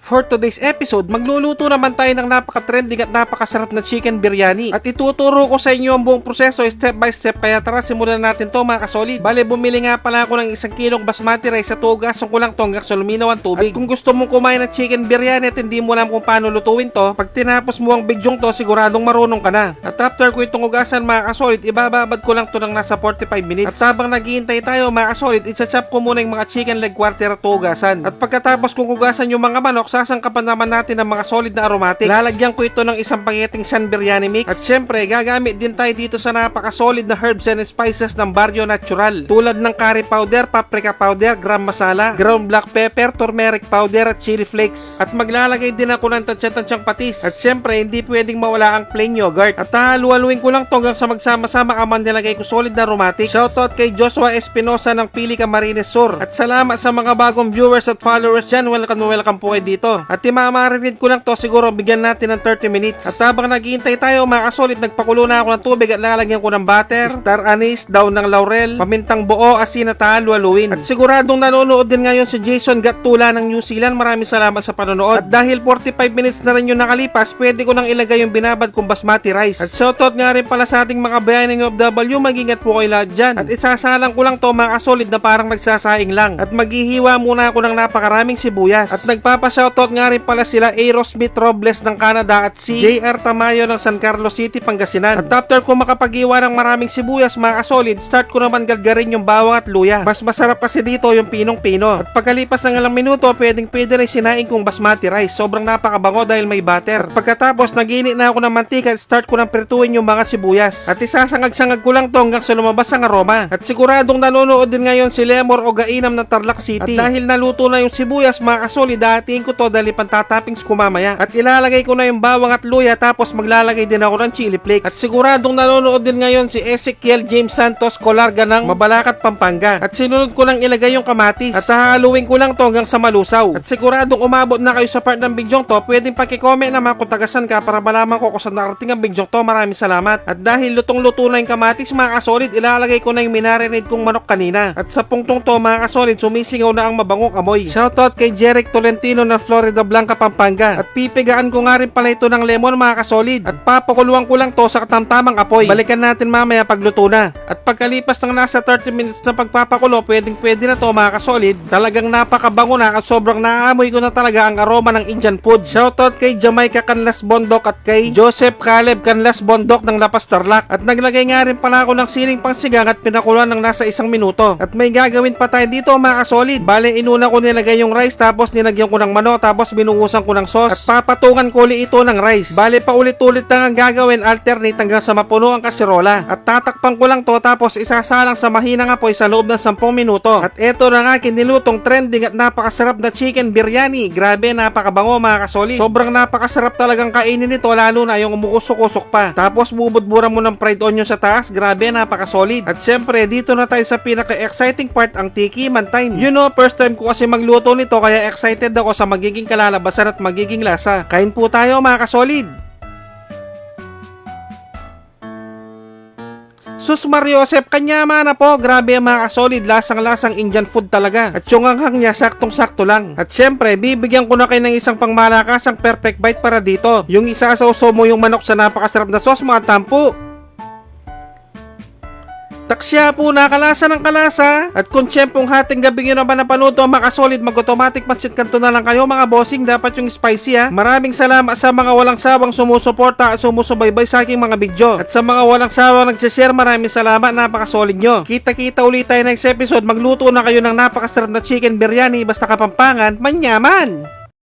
For today's episode, magluluto naman tayo ng napaka-trending at napakasarap na chicken biryani. At ituturo ko sa inyo ang buong proseso step by step, kaya tara simulan natin to mga kasolid. Bale, bumili nga pala ako ng 1 kilong basmati rice at hugasan ko lang to hanggang sa luminaw ang tubig. At kung gusto mong kumain ng chicken biryani at hindi mo alam kung paano lutuin to, pag tinapos mo ang bidyong to, siguradong marunong ka na. At after ko itong hugasan mga kasolid, ibababad ko lang to ng nasa 45 minutes. At habang naghihintay tayo mga kasolid, i-chop ko muna yung mga chicken leg quarter at hugasan. At pagkatapos kong hugasan yung mga manok, sasangkapan naman natin ng mga solid na aromatic. Lalagyan ko ito ng isang paketing Shan Biryani Mix. At syempre, gagamit din tayo dito sa napaka-solid na herbs and spices ng Barrio Natural. Tulad ng curry powder, paprika powder, gram masala, ground black pepper, turmeric powder at chili flakes. At maglalagay din ako ng tansya-tansyang patis. At syempre, hindi pwedeng mawala ang plain yogurt. At haluhaluin ko lang to hanggang sa magsama-sama ang nilagay ko solid na aromatic. Shoutout kay Joshua Espinosa ng Pili Camarines Sur. At salamat sa mga bagong viewers at followers dyan. Welcome po kayo dito. At imamarinate ko lang to, siguro bigyan natin ng 30 minutes. At habang naghihintay tayo mga kasolid, nagpakulo na ako ng tubig at lalagyan ko ng butter, star anise, daon ng laurel, pamintang buo, asin at halu-haluin. At siguradong nanonood din ngayon si Jason Gatula ng New Zealand. Maraming salamat sa panonood. At dahil 45 minutes na rin yung nakalipas, pwede ko nang ilagay yung binabad kong basmati rice. At shoutout nga rin pala sa ating mga bayaning OFW, mag-ingat po kayo lahat dyan. At isasalang ko lang to mga kasolid na parang nagsasaing lang. At maghihiwa muna ako ng napakaraming sibuyas. At nagpapa-shoutout nga rin pala sila Aerosmith Robles ng Canada at si JR Tamayo ng San Carlos City, Pangasinan. At after ko makapag-iwa ng maraming sibuyas mga kasolid, start ko naman galgarin yung bawang at luya. Mas masarap kasi dito yung pinong-pino. At pagkalipas ng ilang minuto, pwede rin sinaing kong basmati rice. Sobrang napakabango dahil may butter. At pagkatapos, naginit na ako ng mantika at start ko nang prituin yung mga sibuyas. At isasangag-sangag ko lang to hanggang sa lumabas ang aroma. At siguradong nanonood din ngayon si Lemor o Gainam ng Tarlac City. At dahil naluto na yung sibuyas mga kasolid, dating ko to dahil pantatappings ko mamaya. At ilalagay ko na yung bawang at luya, tapos maglalagay din ako ng chili flakes. At siguradong nanonood din ngayon si Ezekiel James Santos Colarga ng Mabalacat, Pampanga. At sinunod ko lang ilagay yung kamatis. At hahaluin ko lang to hanggang sa malusaw. At siguradong umabot na kayo sa part ng bidyong to, pwedeng paki-comment naman kung tagasan ka para malaman ko kung saan nakarating ang bidyong to. Maraming salamat. At dahil lutong-luto na yung kamatis mga kasolid, ilalagay ko na yung minarinade kong manok kanina. At sa punktong to mga kasolid, sumisingaw na ang mabangong amoy. Shoutout kay Jeric Tolentino ng Florida Blanca, Pampanga. At pipigaan ko nga rin pala ito ng lemon mga kasolid. At papakuluan ko lang to sa katamtamang apoy. Balikan natin mamaya pagluto na. At pagkalipas ng nasa 30 minutes na pagpapakulo, pwede na to mga kasolid. Talagang napakabango na at sobrang naaamoy ko na talaga ang aroma ng Indian food. Shoutout kay Jamaica Canlas Bondok at kay Joseph Caleb Canlas Bondok ng Lapas Tarlac. At naglagay nga rin pala ako ng siling pangsigang at pinakuluan ng nasa 1 minuto. At may gagawin pa tayo dito mga kasolid. Bale, inuna ko nilagay yung rice, tapos nilagyan ko ng manok, tapos binuhusan ko ng sauce. At papatungan ko ulit ito ng rice. Bale, paulit-ulit lang ang gagawin, alternate hanggang sa mapuno ang kaserola. At tatakpan ko lang to, tapos isasalang sa mahinang apoy sa loob ng 10 minuto. At eto na nga kinilutong trending at napakasarap na chicken biryani. Grabe, napakabango mga kasolid. Sobrang napakasarap talagang kainin nito, lalo na yung umuusok-usok pa. Tapos bubudburan mo ng fried onion sa taas. Grabe, napakasolid. At syempre, dito na tayo sa pinaka-exciting part, ang tikiman time. You know, first time ko kasi magluto nito, kaya excited ako sa magiging kalalabasan at magiging lasa. Kain po tayo mga kasolid. Sus Mariosep, kanyama na po. Grabe mga kasolid, lasang-lasang Indian food talaga. At yung anghang niya, saktong-sakto lang. At syempre, bibigyan ko na kayo ng isang pangmalakasang perfect bite para dito. Yung isasawsaw mo yung manok sa napakasarap na sauce mga tampo. Taksya po, nakalasa ng kalasa. At kung tiyempong hating gabi nyo naman napanood to mga kasolid, mag-automatic pansit kanto na lang kayo mga bossing. Dapat yung spicy ha. Maraming salamat sa mga walang sawang sumusuporta at sumusubaybay sa aking mga video. At sa mga walang sawang nagsishare, maraming salamat, napakasolid nyo. Kita-kita ulit tayo next episode. Magluto na kayo ng napakasarap na chicken biryani, basta Kapampangan, manyaman!